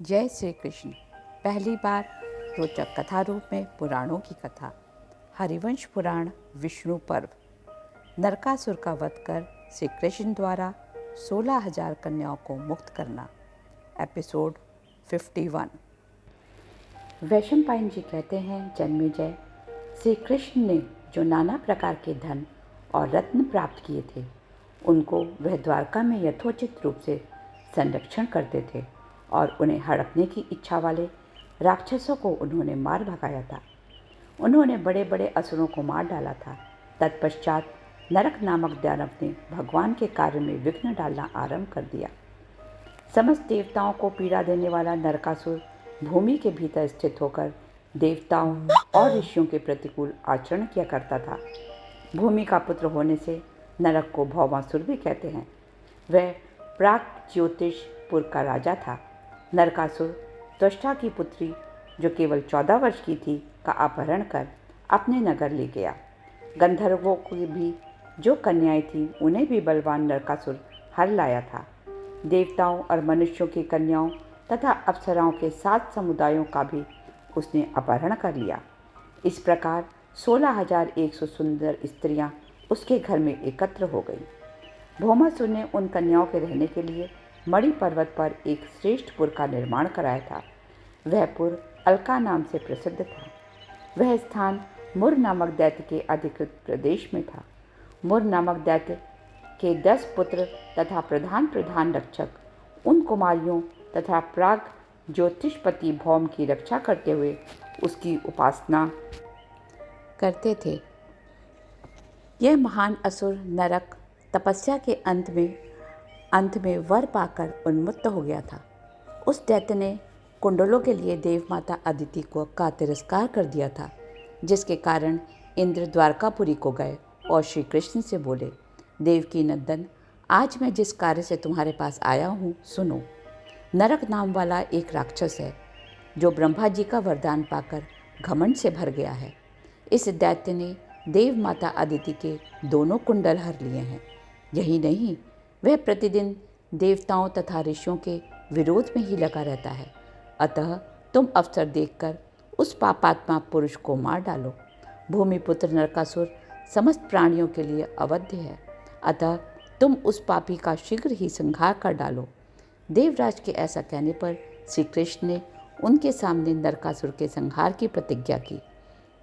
जय श्री कृष्ण। पहली बार रोचक कथा रूप में पुराणों की कथा। हरिवंश पुराण विष्णु पर्व। नरकासुर का वध कर श्री कृष्ण द्वारा 16,000 कन्याओं को मुक्त करना। एपिसोड 51। वैशंपायन जी कहते हैं, जन्मेजय, श्री कृष्ण ने जो नाना प्रकार के धन और रत्न प्राप्त किए थे, उनको वह द्वारका में यथोचित रूप से संरक्षण करते थे और उन्हें हड़पने की इच्छा वाले राक्षसों को उन्होंने मार भगाया था। उन्होंने बड़े बड़े असुरों को मार डाला था। तत्पश्चात नरक नामक दानव ने भगवान के कार्य में विघ्न डालना आरंभ कर दिया। समस्त देवताओं को पीड़ा देने वाला नरकासुर भूमि के भीतर स्थित होकर देवताओं और ऋषियों के प्रतिकूल आचरण किया करता था। भूमि का पुत्र होने से नरक को भौमासुर भी कहते हैं। वह प्राग ज्योतिषपुर का राजा था। नरकासुर त्वष्टा की पुत्री, जो केवल 14 वर्ष की थी, का अपहरण कर अपने नगर ले गया। गंधर्वों की भी जो कन्याएं थीं, उन्हें भी बलवान नरकासुर हर लाया था। देवताओं और मनुष्यों की कन्याओं तथा अप्सराओं के 7 समुदायों का भी उसने अपहरण कर लिया। इस प्रकार 16,100 सुंदर स्त्रियां उसके घर में एकत्र हो गईं। भौमासुर ने उन कन्याओं के रहने के लिए मणि पर्वत पर एक श्रेष्ठ पुर का निर्माण कराया था। वह पुर अलका नाम से प्रसिद्ध था। वह स्थान मुर नामक दैत्य के अधिकृत प्रदेश में था। मुर नामक दैत्य के 10 पुत्र तथा प्रधान प्रधान रक्षक उन कुमारियों तथा प्राग ज्योतिषपति भौम की रक्षा करते हुए उसकी उपासना करते थे। यह महान असुर नरक तपस्या के अंत में वर पाकर उन्मत्त हो गया था। उस दैत्य ने कुंडलों के लिए देव माता अदिति का तिरस्कार कर दिया था, जिसके कारण इंद्र द्वारकापुरी को गए और श्री कृष्ण से बोले, देवकी नंदन, आज मैं जिस कार्य से तुम्हारे पास आया हूँ, सुनो। नरक नाम वाला एक राक्षस है, जो ब्रह्मा जी का वरदान पाकर घमंड से भर गया है। इस दैत्य ने देव माता अदिति के दोनों कुंडल हर लिए हैं। यही नहीं, वह प्रतिदिन देवताओं तथा ऋषियों के विरोध में ही लगा रहता है। अतः तुम अवसर देखकर उस पापात्मा पुरुष को मार डालो। भूमिपुत्र नरकासुर समस्त प्राणियों के लिए अवध्य है, अतः तुम उस पापी का शीघ्र ही संहार कर डालो। देवराज के ऐसा कहने पर श्री कृष्ण ने उनके सामने नरकासुर के संहार की प्रतिज्ञा की।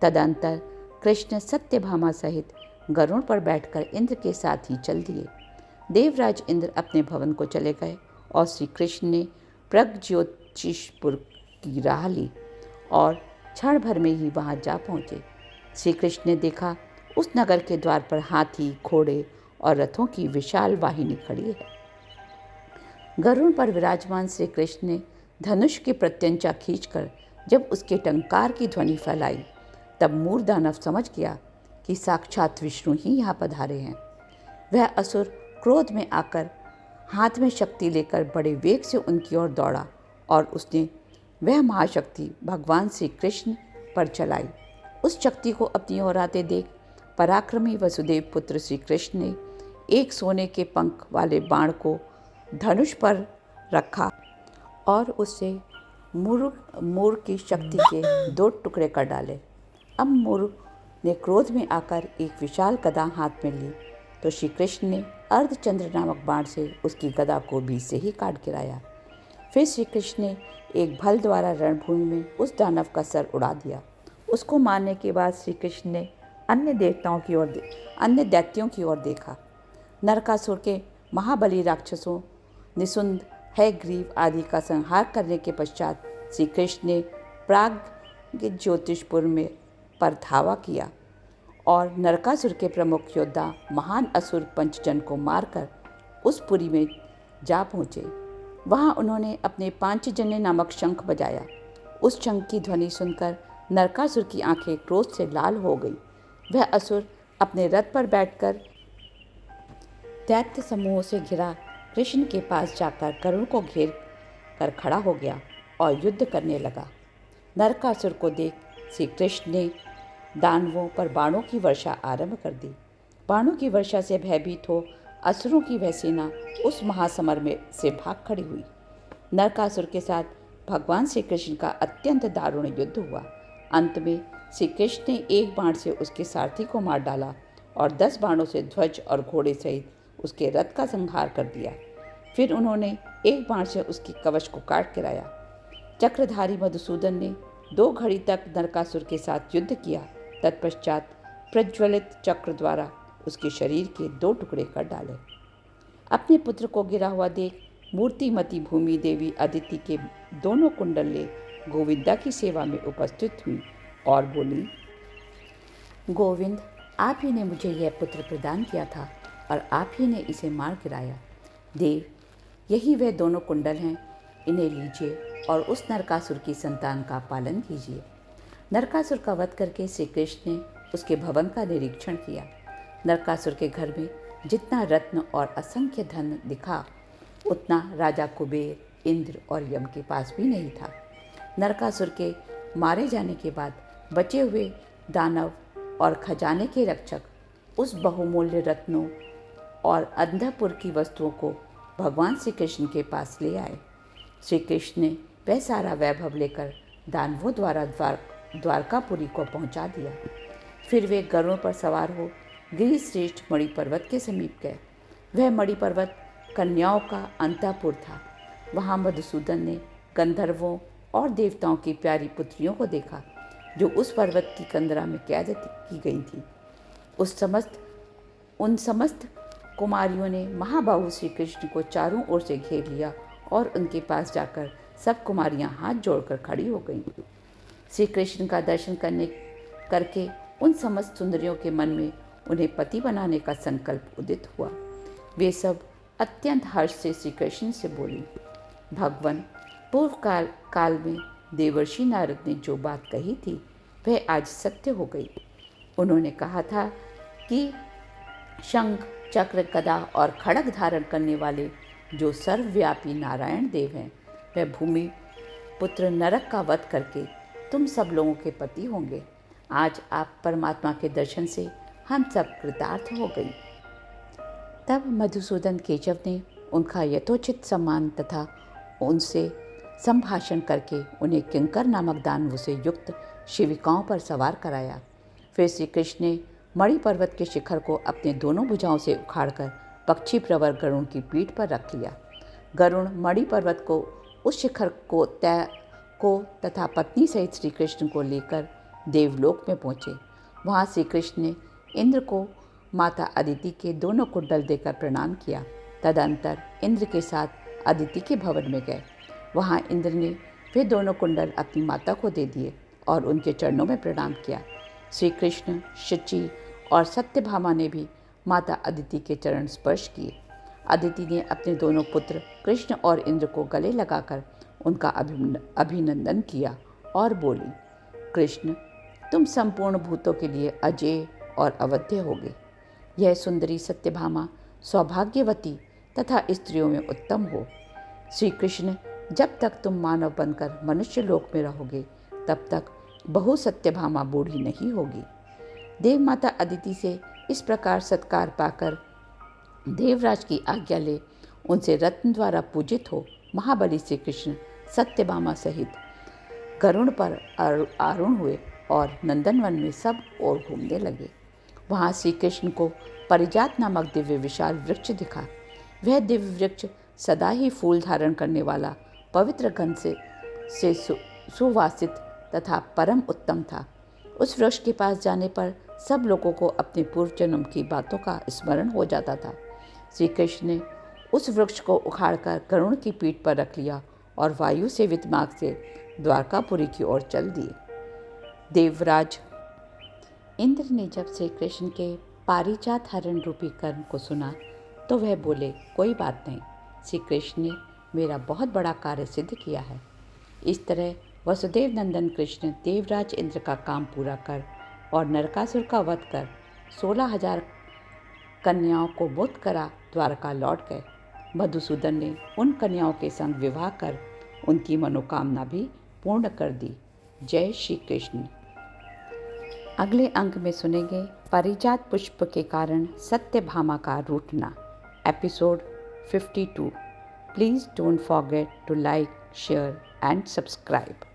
तदंतर कृष्ण सत्यभामा सहित गरुड़ पर बैठकर इंद्र के साथ ही चल दिए। देवराज इंद्र अपने भवन को चले गए और श्री कृष्ण ने प्रगज्योतिषपुर की राह ली और क्षण भर में ही वहां जा पहुंचे। श्री कृष्ण ने देखा, उस नगर के द्वार पर हाथी, घोड़े और रथों की विशाल वाहिनी खड़ी है। गरुड़ पर विराजमान श्री कृष्ण ने धनुष की प्रत्यंचा खींचकर जब उसके टंकार की ध्वनि फैलाई, तब मूर दानव समझ गया कि साक्षात विष्णु ही यहाँ पधारे हैं। वह असुर क्रोध में आकर हाथ में शक्ति लेकर बड़े वेग से उनकी ओर दौड़ा और उसने वह महाशक्ति भगवान श्री कृष्ण पर चलाई। उस शक्ति को अपनी ओर आते देख पराक्रमी वसुदेव पुत्र श्री कृष्ण ने एक सोने के पंख वाले बाण को धनुष पर रखा और उससे मूर की शक्ति के 2 टुकड़े कर डाले। अब मूर ने क्रोध में आकर एक विशाल गदा हाथ में ली, तो श्री कृष्ण ने अर्धचंद्र नामक बाण से उसकी गदा को बीच से ही काट गिराया। फिर श्री कृष्ण ने एक भल द्वारा रणभूमि में उस दानव का सर उड़ा दिया। उसको मारने के बाद श्री कृष्ण ने अन्य दैत्यों की ओर देखा। नरकासुर के महाबली राक्षसों निसुंद, हयग्रीव आदि का संहार करने के पश्चात श्री कृष्ण ने प्राग ज्योतिषपुर में पर धावा किया और नरकासुर के प्रमुख योद्धा महान असुर पंचजन को मारकर उस पुरी में जा पहुँचे। वहाँ उन्होंने अपने पांचजन्य नामक शंख बजाया। उस शंख की ध्वनि सुनकर नरकासुर की आंखें क्रोध से लाल हो गई। वह असुर अपने रथ पर बैठकर दैत्य समूहों से घिरा कृष्ण के पास जाकर गरुड़ को घेर कर खड़ा हो गया और युद्ध करने लगा। नरकासुर को देख श्री कृष्ण ने दानवों पर बाणों की वर्षा आरंभ कर दी। बाणों की वर्षा से भयभीत हो असुरों की वह सेना उस महासमर में से भाग खड़ी हुई। नरकासुर के साथ भगवान श्री कृष्ण का अत्यंत दारुण युद्ध हुआ। अंत में श्री कृष्ण ने एक बाण से उसके सारथी को मार डाला और 10 बाणों से ध्वज और घोड़े सहित उसके रथ का संहार कर दिया। फिर उन्होंने एक बाण से उसकी कवच को काट गिराया। चक्रधारी मधुसूदन ने 2 घड़ी तक नरकासुर के साथ युद्ध किया। तत्पश्चात प्रज्वलित चक्र द्वारा उसके शरीर के 2 टुकड़े कर डाले। अपने पुत्र को गिरा हुआ देख मूर्तिमती भूमि देवी अदिति के दोनों कुंडल ले गोविंदा की सेवा में उपस्थित हुई और बोली, गोविंद, आप ही ने मुझे यह पुत्र प्रदान किया था और आप ही ने इसे मार गिराया। देव, यही वह दोनों कुंडल हैं, इन्हें लीजिए और उस नरकासुर की संतान का पालन कीजिए। नरकासुर का वध करके श्री कृष्ण ने उसके भवन का निरीक्षण किया। नरकासुर के घर में जितना रत्न और असंख्य धन दिखा, उतना राजा कुबेर, इंद्र और यम के पास भी नहीं था। नरकासुर के मारे जाने के बाद बचे हुए दानव और खजाने के रक्षक उस बहुमूल्य रत्नों और अंधपुर की वस्तुओं को भगवान श्री कृष्ण के पास ले आए। श्री कृष्ण ने वह सारा वैभव लेकर दानवों द्वारा द्वारकापुरी को पहुंचा दिया। फिर वे गरुड़ पर सवार हो गिरिश्रेष्ठ मणि पर्वत के समीप गए। वह मणि पर्वत कन्याओं का अंतःपुर था। वहाँ मधुसूदन ने गंधर्वों और देवताओं की प्यारी पुत्रियों को देखा, जो उस पर्वत की कंदरा में कैद की गई थी। उन समस्त कुमारियों ने महाबाहु श्री कृष्ण को चारों ओर से घेर लिया और उनके पास जाकर सब कुमारियां हाथ जोड़कर खड़ी हो गईं। श्री कृष्ण का दर्शन करके उन समस्त सुंदरियों के मन में उन्हें पति बनाने का संकल्प उदित हुआ। वे सब अत्यंत हर्ष से श्री कृष्ण से बोली, भगवान, पूर्व काल में देवर्षि नारद ने जो बात कही थी वह आज सत्य हो गई। उन्होंने कहा था कि शंख, चक्र, गदा और खड्ग धारण करने वाले जो सर्वव्यापी नारायण देव हैं, वह भूमि पुत्र नरक का वध करके तुम सब लोगों के पति होंगे। आज आप परमात्मा के दर्शन से हम सब कृतार्थ हो गई। तब मधुसूदन केशव ने उनका यथोचित सम्मान तथा उनसे संभाषण करके उन्हें किंकर नामक दानवों से युक्त शिविकाओं पर सवार कराया। फिर श्री कृष्ण ने मणि पर्वत के शिखर को अपने दोनों भुजाओं से उखाड़कर पक्षी प्रवर गरुड़ की पीठ पर रख लिया। गरुड़ मणि पर्वत को, उस शिखर को तथा पत्नी सहित श्री कृष्ण को लेकर देवलोक में पहुँचे। वहाँ श्री कृष्ण ने इंद्र को माता अदिति के दोनों कुंडल देकर प्रणाम किया। तदंतर इंद्र के साथ अदिति के भवन में गए। वहाँ इंद्र ने वे दोनों कुंडल अपनी माता को दे दिए और उनके चरणों में प्रणाम किया। श्री कृष्ण, शची और सत्यभामा ने भी माता अदिति के चरण स्पर्श किए। अदिति ने अपने दोनों पुत्र कृष्ण और इंद्र को गले लगाकर उनका अभिनंदन किया और बोली, कृष्ण, तुम संपूर्ण भूतों के लिए अजेय और अवध्य होगे। यह सुंदरी सत्यभामा सौभाग्यवती तथा स्त्रियों में उत्तम हो। श्री कृष्ण, जब तक तुम मानव बनकर मनुष्य लोक में रहोगे तब तक बहु सत्यभामा बूढ़ी नहीं होगी। देव माता अदिति से इस प्रकार सत्कार पाकर देवराज की आज्ञा ले उनसे रत्न द्वारा पूजित हो महाबली श्री कृष्ण सत्यभामा सहित गरुड़ पर आरूढ़ हुए और नंदनवन में सब ओर घूमने लगे। वहाँ श्री कृष्ण को परिजात नामक दिव्य विशाल वृक्ष दिखा। वह दिव्य वृक्ष सदा ही फूल धारण करने वाला, पवित्र गंध से सुवासित तथा परम उत्तम था। उस वृक्ष के पास जाने पर सब लोगों को अपने पूर्व जन्म की बातों का स्मरण हो जाता था। श्री कृष्ण ने उस वृक्ष को उखाड़कर गरुड़ की पीठ पर रख लिया और वायु सेवित मार्ग से द्वारकापुरी की ओर चल दिए। देवराज इंद्र ने जब श्री कृष्ण के पारिजात हरण रूपी कर्म को सुना तो वह बोले, कोई बात नहीं, श्री कृष्ण ने मेरा बहुत बड़ा कार्य सिद्ध किया है। इस तरह वसुदेव नंदन कृष्ण देवराज इंद्र का काम पूरा कर और नरकासुर का वध कर 16,000 कन्याओं को मुक्त करा द्वारका लौट गए। मधुसूदन ने उन कन्याओं के संग विवाह कर उनकी मनोकामना भी पूर्ण कर दी। जय श्री कृष्ण। अगले अंक में सुनेंगे पारिजात पुष्प के कारण सत्यभामा का रूठना, episode 52। Please don't forget to like, share and subscribe.